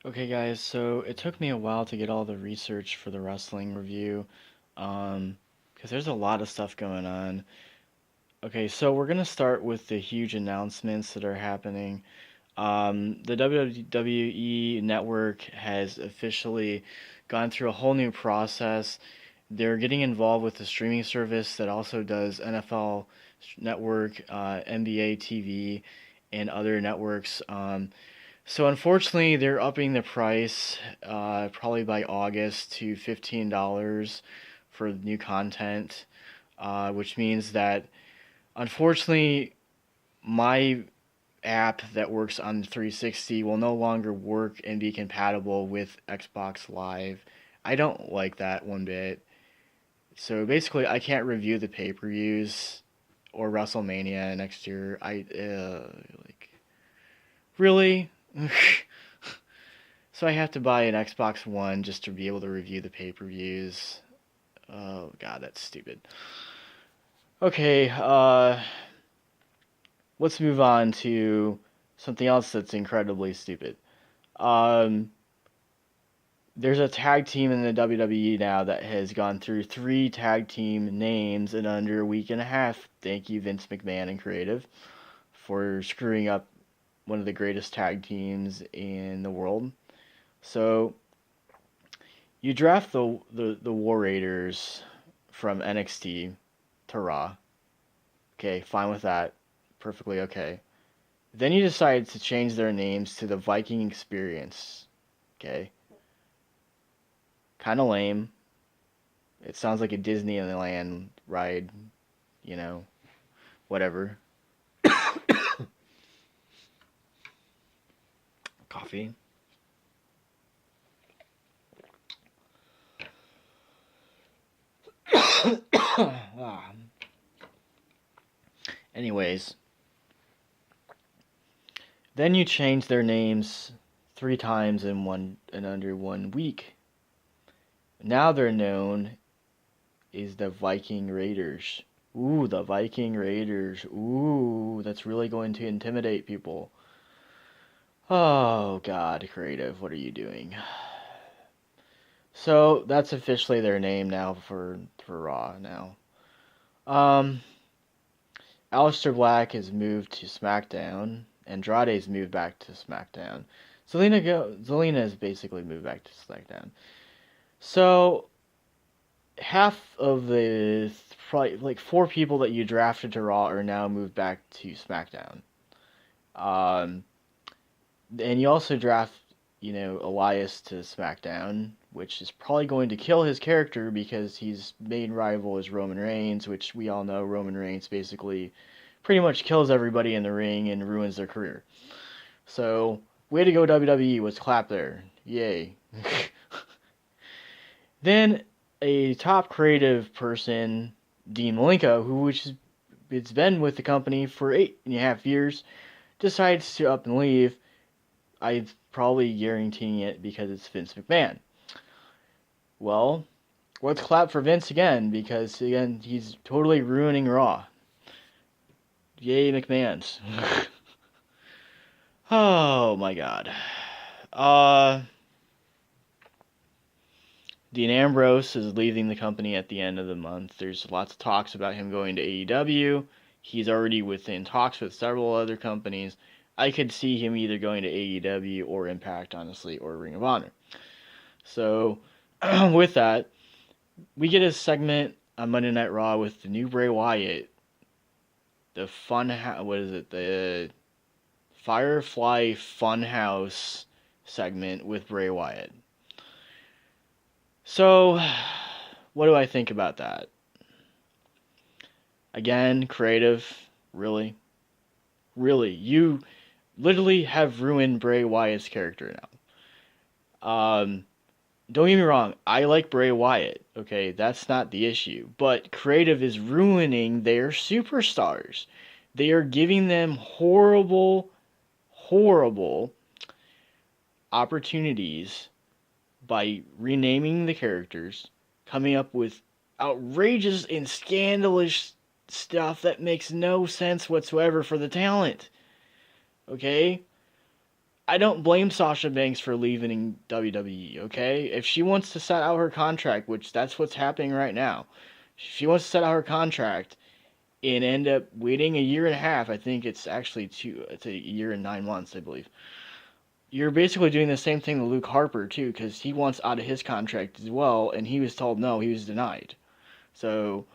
Okay, guys, so it took me a while to get all the research for the wrestling review, because there's a lot of stuff going on. Okay, so we're gonna start with the huge announcements that are happening. The WWE Network has officially gone through a whole new process. They're getting involved with the streaming service that also does NFL Network, NBA TV, and other networks. So unfortunately, they're upping the price probably by August to $15 for new content, which means that unfortunately my app that works on 360 will no longer work and be compatible with Xbox Live. I don't like that one bit. So basically, I can't review the pay-per-views or WrestleMania next year. Like really. So I have to buy an Xbox One just to be able to review the pay-per-views. Oh god, that's stupid. Okay, let's move on to something else that's incredibly stupid. Um, there's a tag team in the WWE now that has gone through 3 tag team names in under a week and a half. Thank you, Vince McMahon and Creative, for screwing up one of the greatest tag teams in the world. So you draft the War Raiders from NXT to Raw. Okay, fine with that. Perfectly okay. Then you decide to change their names to the Viking Experience. Okay. Kind of lame. It sounds like a Disneyland ride, you know, whatever. Coffee. Ah. Anyways, then you change their names 3 times in under 1 week. Now they're known as the Viking Raiders. Ooh, the Viking Raiders. Ooh, that's really going to intimidate people. Oh god, Creative, what are you doing? So that's officially their name now for Raw now. Um, Aleister Black has moved to SmackDown. Andrade's moved back to SmackDown. Zelina has basically moved back to SmackDown. So half of the probably like 4 people that you drafted to Raw are now moved back to SmackDown. Um, and you also draft, Elias to SmackDown, which is probably going to kill his character because his main rival is Roman Reigns, which we all know Roman Reigns basically pretty much kills everybody in the ring and ruins their career. So, way to go WWE, let's clap there. Yay. Then a top creative person, Dean Malenko, which it's been with the company for 8.5 years, decides to up and leave. I'm probably guaranteeing it because it's Vince McMahon. Well, let's clap for Vince again because again he's totally ruining Raw. Yay, McMahon's. Oh my god. Uh, Dean Ambrose is leaving the company at the end of the month. There's lots of talks about him going to AEW. He's already within talks with several other companies. I could see him either going to AEW or Impact, honestly, or Ring of Honor. So, with that, we get a segment on Monday Night Raw with the new Bray Wyatt. The what is it? The Firefly Funhouse segment with Bray Wyatt. So, what do I think about that? Again, creative, really? Really, you literally have ruined Bray Wyatt's character now. Don't get me wrong, I like Bray Wyatt, okay? That's not the issue. But creative is ruining their superstars. They are giving them horrible, horrible opportunities by renaming the characters, coming up with outrageous and scandalous stuff that makes no sense whatsoever for the talent. Okay? I don't blame Sasha Banks for leaving WWE, okay? If she wants to set out her contract, which that's what's happening right now, if she wants to set out her contract and end up waiting a year and a half. I think it's actually it's a year and 9 months, I believe. You're basically doing the same thing to Luke Harper, too, because he wants out of his contract as well, and he was told no, he was denied. So,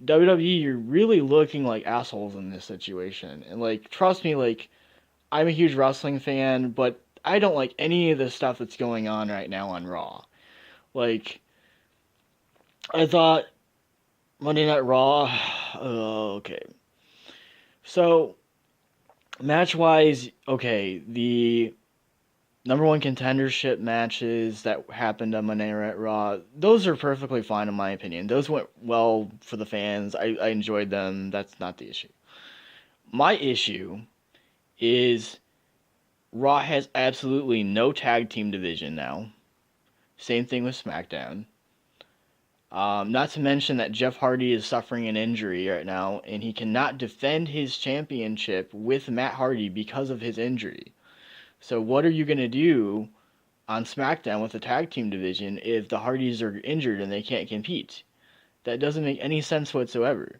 WWE, you're really looking like assholes in this situation. And, like, trust me, like, I'm a huge wrestling fan, but I don't like any of the stuff that's going on right now on Raw. Like, I thought Monday Night Raw. Oh, okay. So, match wise, okay, the number one contendership matches that happened on Monday Night Raw, those are perfectly fine in my opinion. Those went well for the fans. I enjoyed them. That's not the issue. My issue is Raw has absolutely no tag team division now. Same thing with SmackDown. Not to mention that Jeff Hardy is suffering an injury right now, and he cannot defend his championship with Matt Hardy because of his injury. So what are you going to do on SmackDown with the tag team division if the Hardys are injured and they can't compete? That doesn't make any sense whatsoever.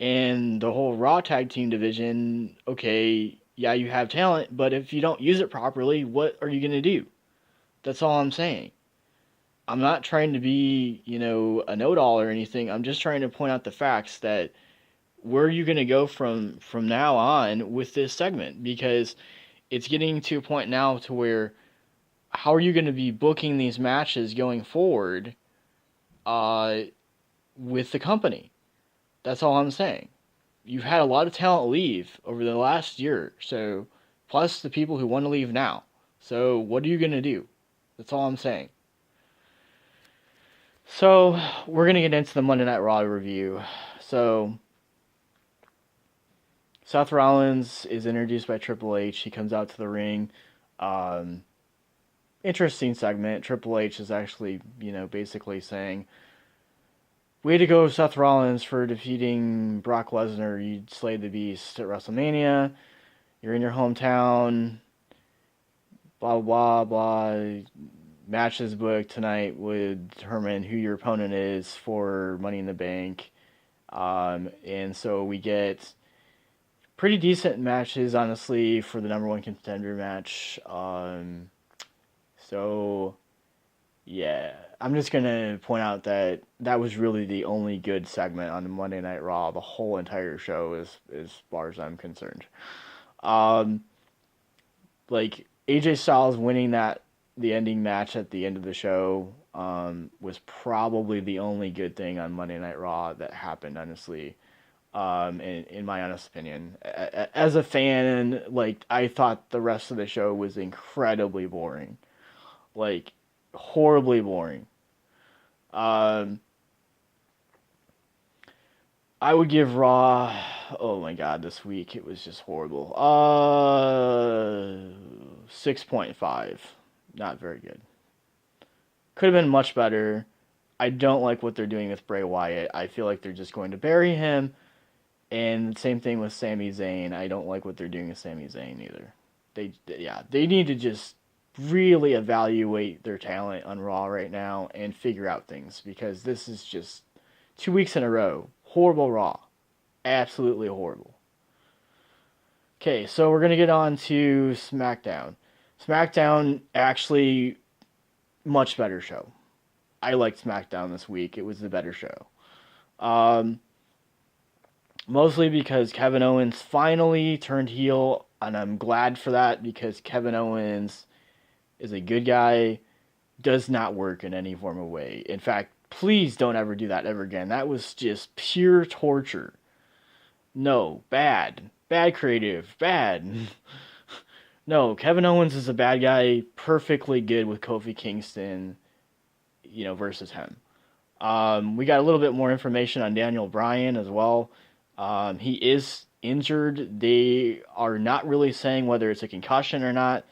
And the whole Raw tag team division, okay, yeah, you have talent, but if you don't use it properly, what are you going to do? That's all I'm saying. I'm not trying to be, a know-it-all or anything. I'm just trying to point out the facts that where are you going to go from now on with this segment? Because it's getting to a point now to where how are you going to be booking these matches going forward uh, with the company? That's all I'm saying. You've had a lot of talent leave over the last year, so plus the people who want to leave now. So what are you going to do? That's all I'm saying. So we're going to get into the Monday Night Raw review. So Seth Rollins is introduced by Triple H. He comes out to the ring. Interesting segment. Triple H is actually, basically saying, way to go, Seth Rollins, for defeating Brock Lesnar. You slayed the beast at WrestleMania. You're in your hometown. Blah, blah, blah. Matches booked tonight would determine who your opponent is for Money in the Bank. And so we get pretty decent matches, honestly, for the number one contender match. So, yeah, I'm just gonna point out that that was really the only good segment on the Monday Night Raw, the whole entire show, as far as I'm concerned. Um, like AJ Styles winning the ending match at the end of the show was probably the only good thing on Monday Night Raw that happened, honestly. In my honest opinion, as a fan, like I thought the rest of the show was incredibly boring, like horribly boring. Um, I would give Raw. Oh my god, this week it was just horrible. 6.5, not very good. Could have been much better. I don't like what they're doing with Bray Wyatt. I feel like they're just going to bury him. And same thing with Sami Zayn. I don't like what they're doing with Sami Zayn either. They need to just really evaluate their talent on Raw right now and figure out things because this is just 2 weeks in a row. Horrible Raw. Absolutely horrible. Okay, so we're going to get on to SmackDown. SmackDown, actually, much better show. I liked SmackDown this week. It was the better show. Um, Mostly because Kevin Owens finally turned heel, and I'm glad for that because Kevin Owens is a good guy, does not work in any form of way. In fact, please don't ever do that ever again. That was just pure torture. No, bad. Bad creative. Bad. No, Kevin Owens is a bad guy, perfectly good with Kofi Kingston, versus him. We got a little bit more information on Daniel Bryan as well. He is injured. They are not really saying whether it's a concussion or not.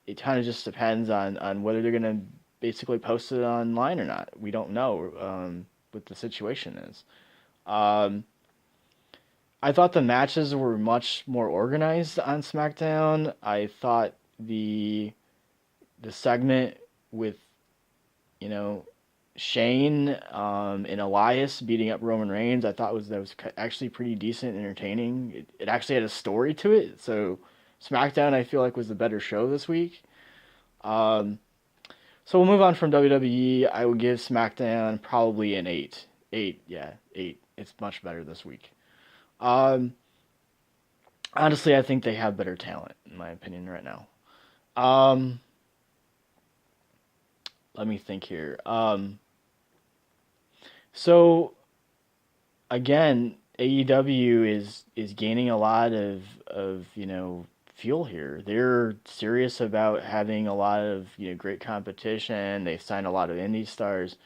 It kind of just depends on whether they're going to basically post it online or not. We don't know what the situation is. Um, I thought the matches were much more organized on SmackDown. I thought the segment with, you know, Shane and Elias beating up Roman Reigns, I thought was actually pretty decent, and entertaining. It actually had a story to it. So SmackDown, I feel like, was the better show this week. Um, so we'll move on from WWE. I would give SmackDown probably an eight. Eight, yeah, eight. It's much better this week. Um, Honestly, I think they have better talent, in my opinion, right now. Um, Let me think here. So again, AEW is gaining a lot of fuel here. They're serious about having a lot of great competition. They've signed a lot of indie stars.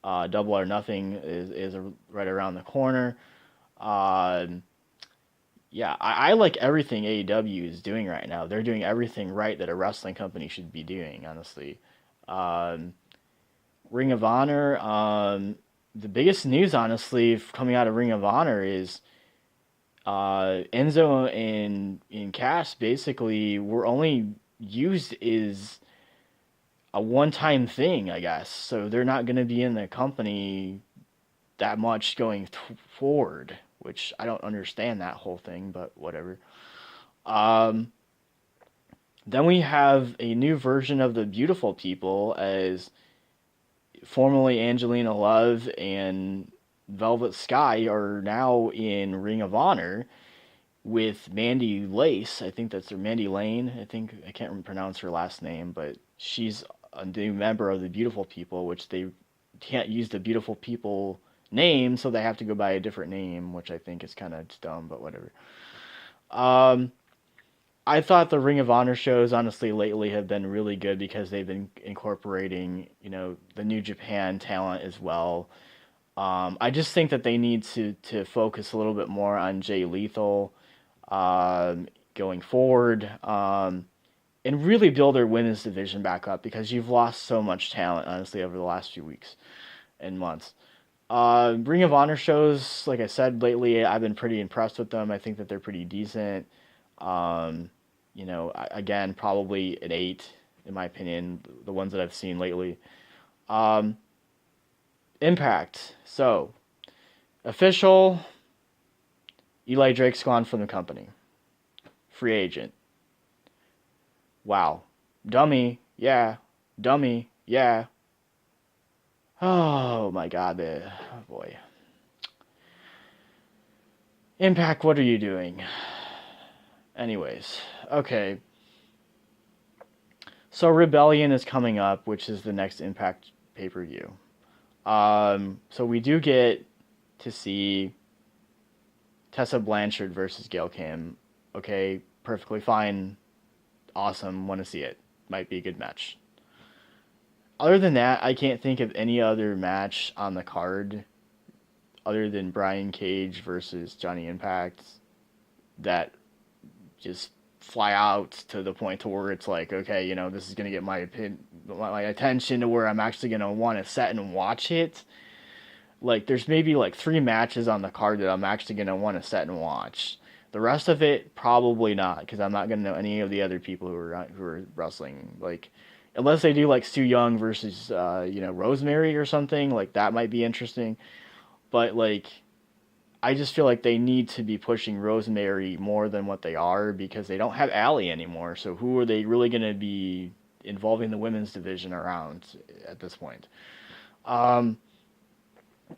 Double or Nothing is right around the corner. Um, yeah, I like everything AEW is doing right now. They're doing everything right that a wrestling company should be doing, honestly. Um, Ring of Honor. The biggest news, honestly, coming out of Ring of Honor is Enzo and Cass basically were only used as a one-time thing, I guess. So they're not going to be in the company that much going forward, which I don't understand that whole thing, but whatever. Um, then we have a new version of the Beautiful People as formerly Angelina Love and Velvet Sky are now in Ring of Honor with Mandy Lace. I think that's her Mandy Lane. I can't pronounce her last name, but she's a new member of the Beautiful People, which they can't use the Beautiful People name, so they have to go by a different name, which I think is kind of dumb, but whatever. Um, I thought the Ring of Honor shows, honestly, lately have been really good because they've been incorporating, the New Japan talent as well. I just think that they need to focus a little bit more on Jay Lethal going forward, and really build their women's division back up because you've lost so much talent, honestly, over the last few weeks and months. Ring of Honor shows, like I said, lately I've been pretty impressed with them. I think that they're pretty decent. Um, again, probably an eight in my opinion. The ones that I've seen lately. Um, Impact. So official. Eli Drake's gone from the company. Free agent. Wow. Dummy. Yeah. Dummy. Yeah. Oh my God. Oh boy. Impact. What are you doing? Anyways. Okay. So Rebellion is coming up, which is the next Impact pay-per-view. So we do get to see Tessa Blanchard versus Gail Kim. Okay, perfectly fine. Awesome. Want to see it. Might be a good match. Other than that, I can't think of any other match on the card other than Brian Cage versus Johnny Impact that just fly out to the point to where it's like, okay, this is gonna get my attention to where I'm actually gonna want to sit and watch it. Like, there's maybe like three matches on the card that I'm actually gonna want to sit and watch. The rest of it, probably not, because I'm not gonna know any of the other people who are wrestling. Like, unless they do like Su Yung versus Rosemary or something, like that might be interesting. But like, I just feel like they need to be pushing Rosemary more than what they are because they don't have Allie anymore. So who are they really going to be involving the women's division around at this point? Um,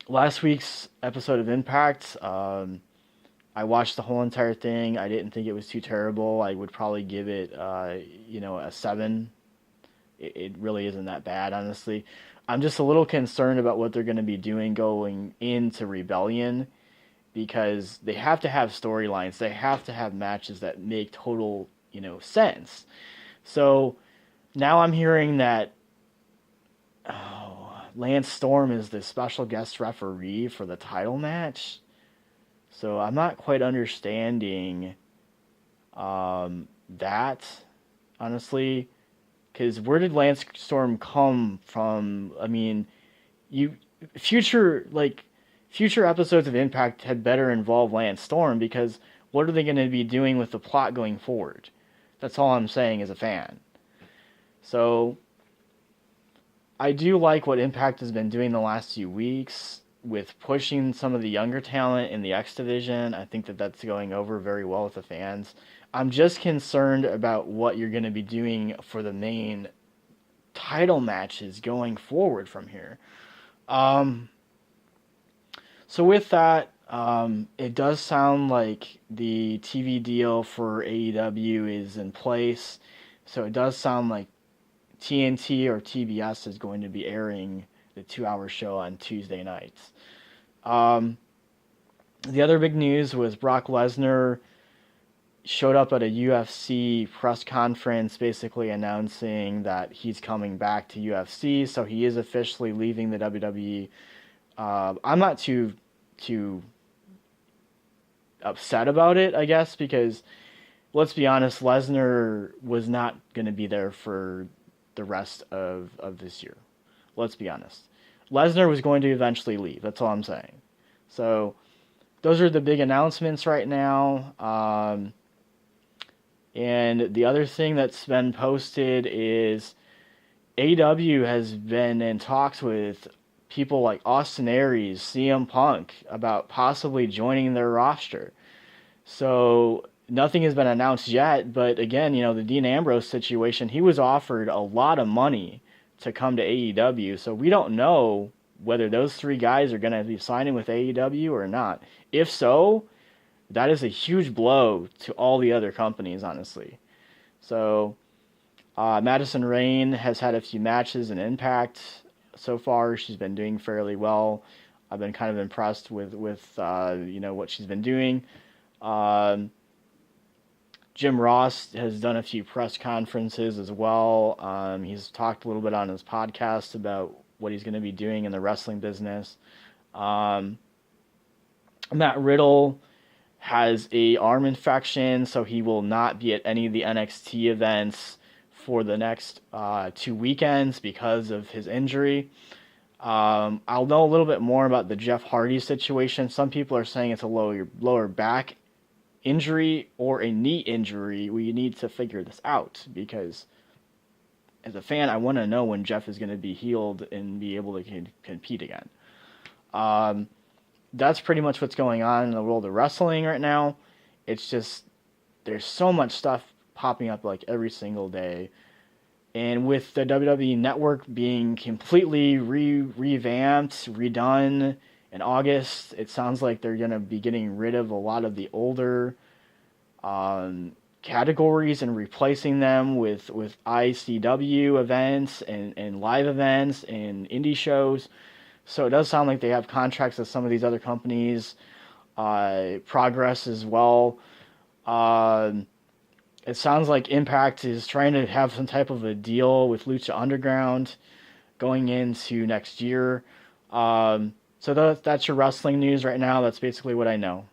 Last week's episode of Impact, I watched the whole entire thing. I didn't think it was too terrible. I would probably give it, a 7. It really isn't that bad, honestly. I'm just a little concerned about what they're going to be doing going into Rebellion because they have to have storylines. They have to have matches that make total, sense. So now I'm hearing that Lance Storm is the special guest referee for the title match. So I'm not quite understanding that, honestly. Because where did Lance Storm come from? I mean, you future like future episodes of Impact had better involve Lance Storm, because what are they going to be doing with the plot going forward? That's all I'm saying as a fan. So I do like what Impact has been doing the last few weeks with pushing some of the younger talent in the X Division. I think that that's going over very well with the fans. I'm just concerned about what you're going to be doing for the main title matches going forward from here. Um, so with that, it does sound like the TV deal for AEW is in place. So it does sound like TNT or TBS is going to be airing the 2 hour show on Tuesday nights. Um, the other big news was Brock Lesnar showed up at a UFC press conference basically announcing that he's coming back to UFC, so he is officially leaving the WWE. I'm not too upset about it, I guess, because let's be honest, Lesnar was not going to be there for the rest of this year. Let's be honest. Lesnar was going to eventually leave. That's all I'm saying. So those are the big announcements right now. And the other thing that's been posted is AEW has been in talks with people like Austin Aries, CM Punk, about possibly joining their roster. So nothing has been announced yet, but again, the Dean Ambrose situation, he was offered a lot of money to come to AEW, so we don't know whether those three guys are going to be signing with AEW or not. If so, that is a huge blow to all the other companies, honestly. So, Madison Rayne has had a few matches in Impact so far. She's been doing fairly well. I've been kind of impressed with what she's been doing. Jim Ross has done a few press conferences as well. He's talked a little bit on his podcast about what he's going to be doing in the wrestling business. Matt Riddle has a arm infection, so he will not be at any of the NXT events for the next 2 weekends because of his injury. I'll know a little bit more about the Jeff Hardy situation. Some people are saying it's a lower back injury or a knee injury. We need to figure this out, because as a fan, I want to know when Jeff is going to be healed and be able to compete again. That's pretty much what's going on in the world of wrestling right now. It's just, there's so much stuff popping up like every single day. And with the WWE Network being completely revamped, redone in August, it sounds like they're going to be getting rid of a lot of the older categories and replacing them with ICW events and live events and indie shows. So it does sound like they have contracts with some of these other companies. Progress as well. It sounds like Impact is trying to have some type of a deal with Lucha Underground going into next year. So that's your wrestling news right now. That's basically what I know.